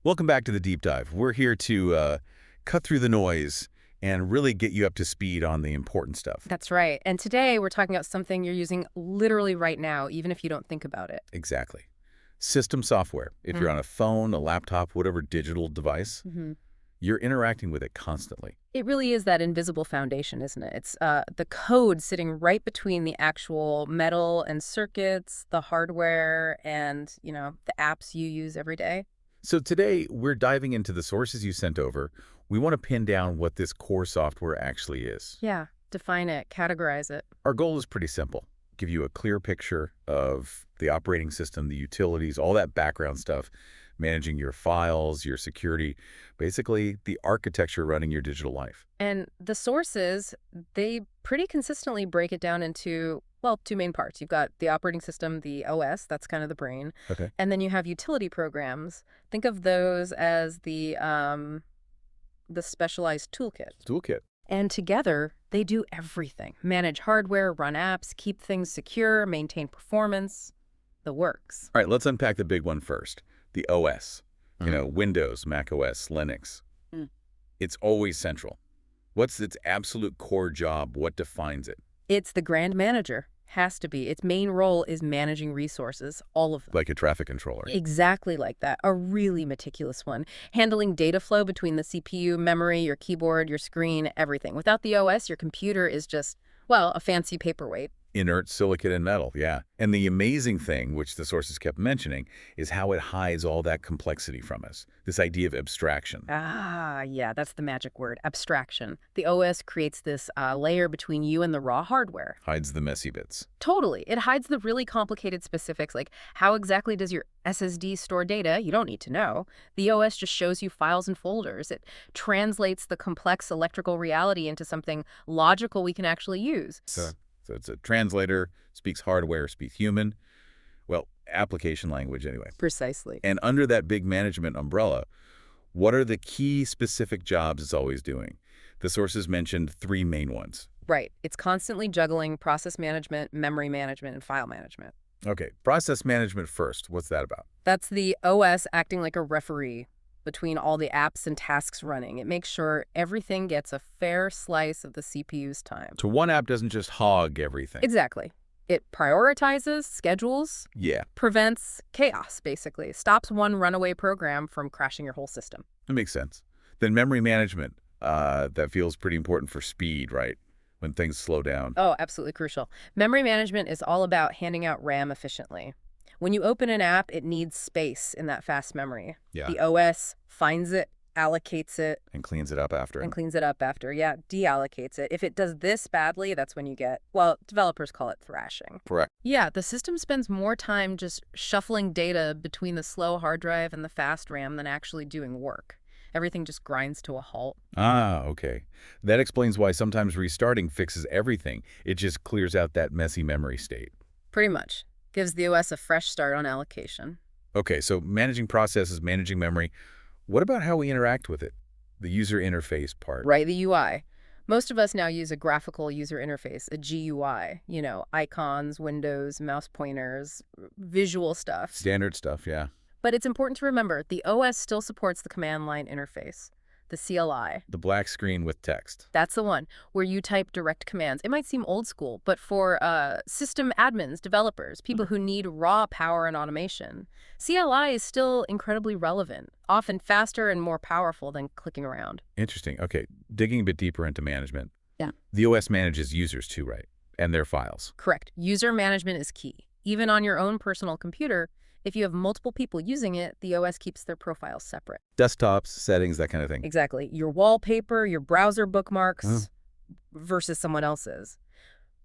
Welcome back to the Deep Dive. We're here to cut through the noise and really get you up to speed on the important stuff. That's right. And today we're talking about something you're using literally right now, even if you don't think about it. Exactly. System software. If you're on a phone, a laptop, whatever digital device, you're interacting with it constantly. It really is that invisible foundation, isn't it? It's the code sitting right between the actual metal and circuits, the hardware, and, the apps you use every day. So today, we're diving into the sources you sent over. We want to pin down what this core software actually is. Yeah, define it, categorize it. Our goal is pretty simple. Give you a clear picture of the operating system, the utilities, all that background stuff, managing your files, your security, basically the architecture running your digital life. And the sources, they pretty consistently break it down into, well, two main parts. You've got the operating system, the OS, that's kind of the brain. Okay. And then you have utility programs. Think of those as the specialized toolkit. Toolkit. And together, they do everything. Manage hardware, run apps, keep things secure, maintain performance, the works. All right, let's unpack the big one first. The OS. Windows, Mac OS, Linux. It's always central. What's its absolute core job? What defines it? It's the grand manager. Has to be. Its main role is managing resources, all of them. Like a traffic controller. Exactly like that. A really meticulous one. Handling data flow between the CPU, memory, your keyboard, your screen, everything. Without the OS, your computer is just, well, a fancy paperweight. Inert silicate and metal, yeah. And the amazing thing, which the sources kept mentioning, is how it hides all that complexity from us. This idea of abstraction. Ah, yeah, that's the magic word, abstraction. The OS creates this layer between you and the raw hardware. Hides the messy bits. Totally. It hides the really complicated specifics, like how exactly does your SSD store data? You don't need to know. The OS just shows you files and folders. It translates the complex electrical reality into something logical we can actually use. So it's a translator, speaks hardware, speaks human. Well, application language anyway. Precisely. And under that big management umbrella, what are the key specific jobs it's always doing? The sources mentioned three main ones. Right. It's constantly juggling process management, memory management, and file management. Okay, process management first. What's that about? That's the OS acting like a referee between all the apps and tasks running. It makes sure everything gets a fair slice of the CPU's time. So one app doesn't just hog everything. Exactly. It prioritizes, schedules, prevents chaos, basically. Stops one runaway program from crashing your whole system. That makes sense. Then memory management, that feels pretty important for speed, right? When things slow down. Oh, absolutely crucial. Memory management is all about handing out RAM efficiently. When you open an app, it needs space in that fast memory. Yeah. The OS finds it, allocates it. And cleans it up after. Yeah, deallocates it. If it does this badly, that's when you get, well, developers call it thrashing. Correct. Yeah, the system spends more time just shuffling data between the slow hard drive and the fast RAM than actually doing work. Everything just grinds to a halt. Ah, okay. That explains why sometimes restarting fixes everything. It just clears out that messy memory state. Pretty much. Gives the OS a fresh start on allocation. Okay, so managing processes, managing memory. What about how we interact with it? The user interface part. Right, the UI. Most of us now use a graphical user interface, a GUI. Icons, windows, mouse pointers, visual stuff. Standard stuff, yeah. But it's important to remember, the OS still supports the command line interface, the CLI. The black screen with text. That's the one, where you type direct commands. It might seem old school, but for system admins, developers, people who need raw power and automation, CLI is still incredibly relevant, often faster and more powerful than clicking around. Interesting. Okay, digging a bit deeper into management. Yeah. The OS manages users too, right? And their files. Correct. User management is key. Even on your own personal computer, if you have multiple people using it, the OS keeps their profiles separate. Desktops, settings, that kind of thing. Exactly. Your wallpaper, your browser bookmarks versus someone else's.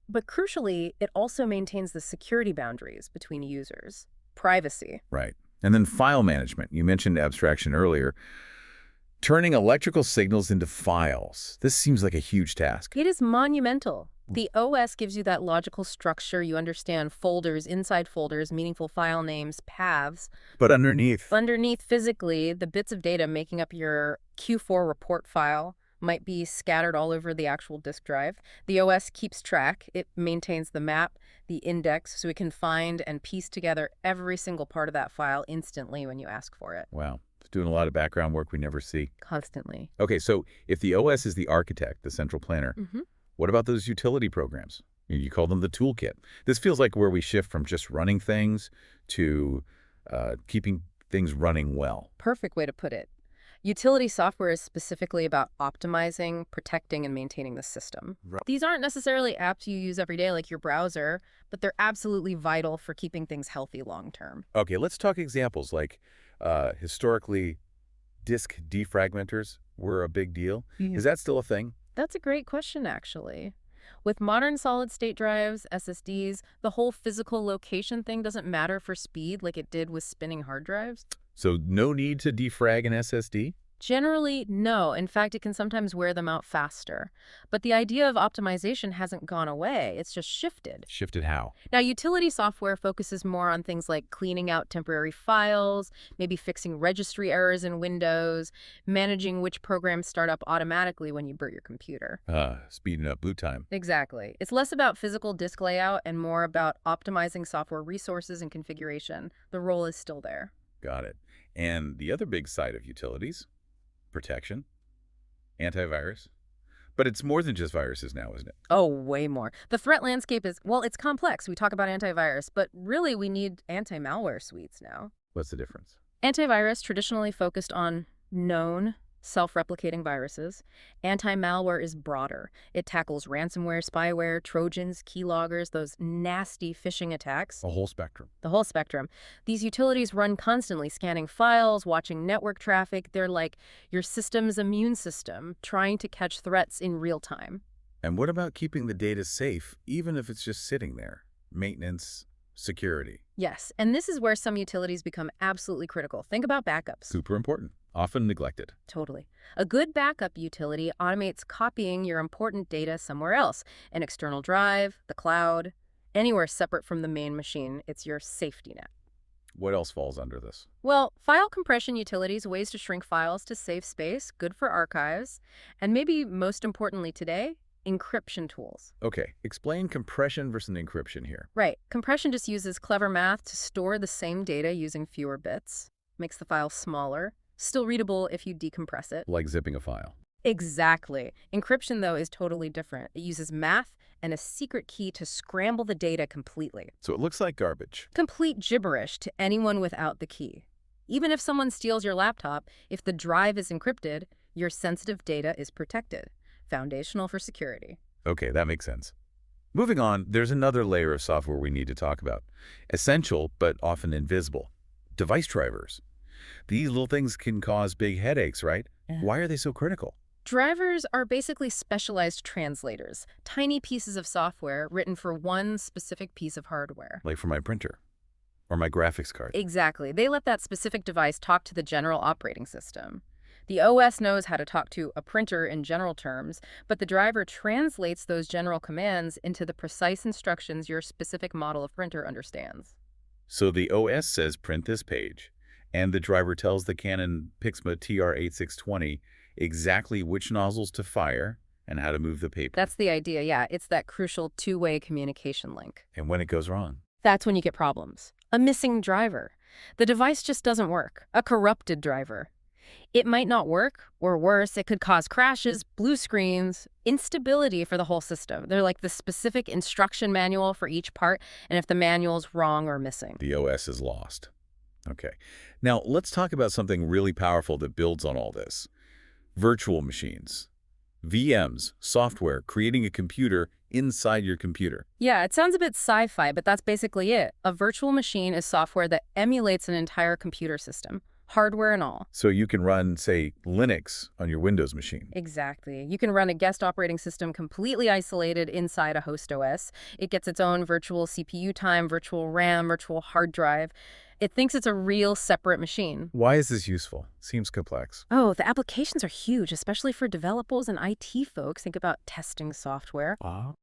But crucially, it also maintains the security boundaries between users. Privacy. Right. And then file management. You mentioned abstraction earlier. Turning electrical signals into files. This seems like a huge task. It is monumental. The OS gives you that logical structure. You understand folders, inside folders, meaningful file names, paths. But underneath Physically, the bits of data making up your Q4 report file might be scattered all over the actual disk drive. The OS keeps track. It maintains the map, the index, so it can find and piece together every single part of that file instantly when you ask for it. Wow. doing a lot of background work we never see. Constantly. Okay, so if the OS is the architect, the central planner, Mm-hmm. what about those utility programs? You call them the toolkit. This feels like where we shift from just running things to keeping things running well. Perfect way to put it. Utility software is specifically about optimizing, protecting, and maintaining the system. Right. These aren't necessarily apps you use every day like your browser, but they're absolutely vital for keeping things healthy long term. Okay, let's talk examples like historically disk defragmenters were a big deal. Is that still a thing? That's a great question, actually. With modern solid-state drives, SSDs, the whole physical location thing doesn't matter for speed like it did with spinning hard drives. So no need to defrag an SSD? Generally, no. In fact, it can sometimes wear them out faster. But the idea of optimization hasn't gone away. It's just shifted. Shifted how? Now, utility software focuses more on things like cleaning out temporary files, maybe fixing registry errors in Windows, managing which programs start up automatically when you boot your computer. Speeding up boot time. Exactly. It's less about physical disk layout and more about optimizing software resources and configuration. The role is still there. Got it. And the other big side of utilities? Protection, antivirus. But it's more than just viruses now, isn't it? Oh, way more. The threat landscape is, well, it's complex. We talk about antivirus, but really we need anti-malware suites now. What's the difference? Antivirus traditionally focused on known, self-replicating viruses. Anti-malware is broader. It tackles ransomware, spyware, trojans, keyloggers, those nasty phishing attacks. A whole spectrum. The whole spectrum. These utilities run constantly, scanning files, watching network traffic. They're like your system's immune system, trying to catch threats in real time. And what about keeping the data safe, even if it's just sitting there? Maintenance, security. Yes, and this is where some utilities become absolutely critical. Think about backups. Super important. Often neglected. Totally. A good backup utility automates copying your important data somewhere else. An external drive, the cloud, anywhere separate from the main machine. It's your safety net. What else falls under this? Well, file compression utilities, ways to shrink files to save space, good for archives. And maybe most importantly today, encryption tools. Okay, explain compression versus encryption here. Right. Compression just uses clever math to store the same data using fewer bits. Makes the file smaller. Still readable if you decompress it. Like zipping a file. Exactly. Encryption, though, is totally different. It uses math and a secret key to scramble the data completely. So it looks like garbage. Complete gibberish to anyone without the key. Even if someone steals your laptop, if the drive is encrypted, your sensitive data is protected. Foundational for security. Okay, that makes sense. Moving on, there's another layer of software we need to talk about. Essential, but often invisible. Device drivers. These little things can cause big headaches, right? Why are they so critical? Drivers are basically specialized translators, tiny pieces of software written for one specific piece of hardware. Like for my printer or my graphics card. Exactly. They let that specific device talk to the general operating system. The OS knows how to talk to a printer in general terms, but the driver translates those general commands into the precise instructions your specific model of printer understands. So the OS says print this page, and the driver tells the Canon Pixma TR-8620 exactly which nozzles to fire and how to move the paper. That's the idea, yeah. It's that crucial two-way communication link. And when it goes wrong? That's when you get problems. A missing driver. The device just doesn't work. A corrupted driver. It might not work, or worse, it could cause crashes, blue screens, instability for the whole system. They're like the specific instruction manual for each part, and if the manual's wrong or missing, the OS is lost. Okay. Now, let's talk about something really powerful that builds on all this. Virtual machines. VMs, software, creating a computer inside your computer. Yeah, it sounds a bit sci-fi, but that's basically it. A virtual machine is software that emulates an entire computer system. Hardware and all. So you can run, say, Linux on your Windows machine. Exactly. You can run a guest operating system completely isolated inside a host OS. It gets its own virtual CPU time, virtual RAM, virtual hard drive. It thinks it's a real separate machine. Why is this useful? Seems complex. Oh, the applications are huge, especially for developers and IT folks. Think about testing software.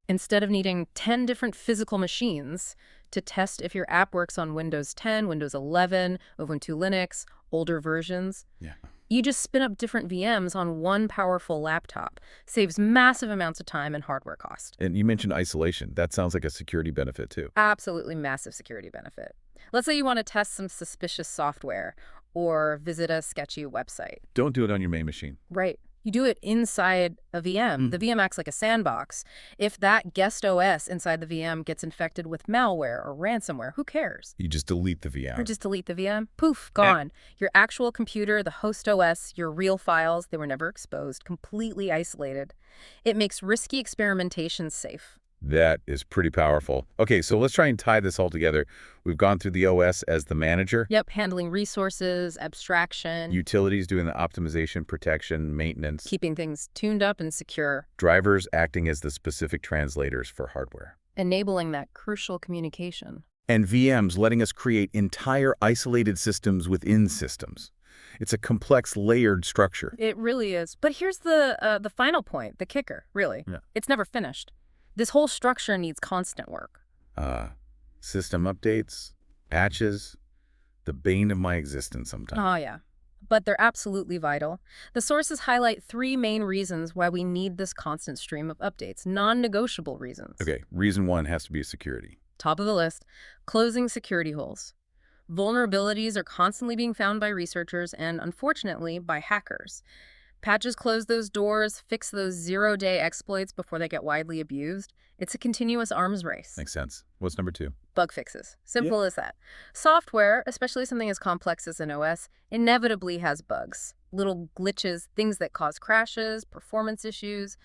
Instead of needing 10 different physical machines to test if your app works on Windows 10, Windows 11, Ubuntu Linux, older versions. Yeah. You just spin up different VMs on one powerful laptop. Saves massive amounts of time and hardware cost. And you mentioned isolation. That sounds like a security benefit, too. Absolutely massive security benefit. Let's say you want to test some suspicious software, or visit a sketchy website. Don't do it on your main machine. Right. You do it inside a VM. The VM acts like a sandbox. If that guest OS inside the VM gets infected with malware or ransomware, who cares? You just delete the Or VM. just delete the VM. Poof, gone. Your actual computer, the host OS, your real files, they were never exposed, completely isolated. It makes risky experimentations safe. That is pretty powerful. Okay, so let's try and tie this all together. We've gone through the OS as the manager. Yep, handling resources, abstraction, Utilities doing the optimization, protection, maintenance. keeping things tuned up and secure, Drivers acting as the specific translators for hardware. enabling that crucial communication. And VMs letting us create entire isolated systems within systems. It's a complex, layered structure. It really is. But here's the final point, the kicker, really. Yeah. It's never finished. This whole structure needs constant work. System updates, patches, the bane of my existence sometimes. Oh, yeah. But they're absolutely vital. The sources highlight 3 main reasons why we need this constant stream of updates, non-negotiable reasons. Okay, reason 1 has to be security. Top of the list, closing security holes. Vulnerabilities are constantly being found by researchers and, unfortunately, by hackers. Patches close those doors, fix those zero-day exploits before they get widely abused. It's a continuous arms race. Makes sense. What's number 2? Bug fixes. Simple as that. Software, especially something as complex as an OS, inevitably has bugs. Little glitches, things that cause crashes, performance issues.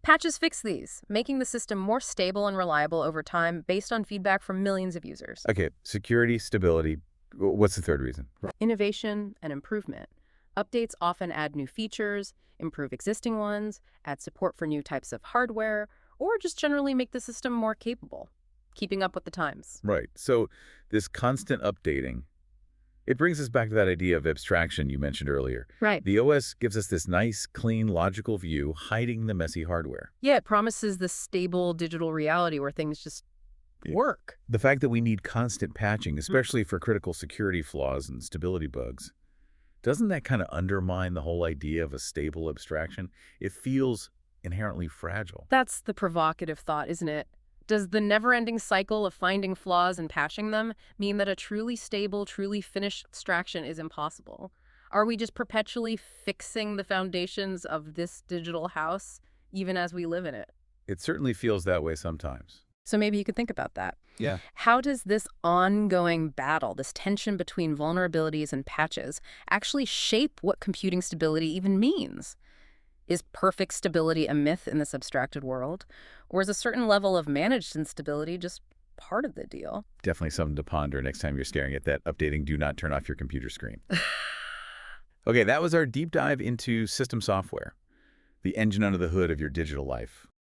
Patches fix these, making the system more stable and reliable over time based on feedback from millions of users. Okay, security, stability. What's the third reason? Innovation and improvement. Updates often add new features, improve existing ones, add support for new types of hardware, or just generally make the system more capable, keeping up with the times. Right. So this constant updating, it brings us back to that idea of abstraction you mentioned earlier. Right. The OS gives us this nice, clean, logical view, hiding the messy hardware. Yeah, it promises this stable digital reality where things just work. The fact that we need constant patching, especially for critical security flaws and stability bugs, doesn't that kind of undermine the whole idea of a stable abstraction? It feels inherently fragile. That's the provocative thought, isn't it? Does the never-ending cycle of finding flaws and patching them mean that a truly stable, truly finished abstraction is impossible? Are we just perpetually fixing the foundations of this digital house, even as we live in it? It certainly feels that way sometimes. So maybe you could think about that. Yeah. How does this ongoing battle, this tension between vulnerabilities and patches, actually shape what computing stability even means? Is perfect stability a myth in this abstracted world? Or is a certain level of managed instability just part of the deal? Definitely something to ponder next time you're staring at that updating "do not turn off your computer" screen. Okay, that was our deep dive into system software, the engine under the hood of your digital life.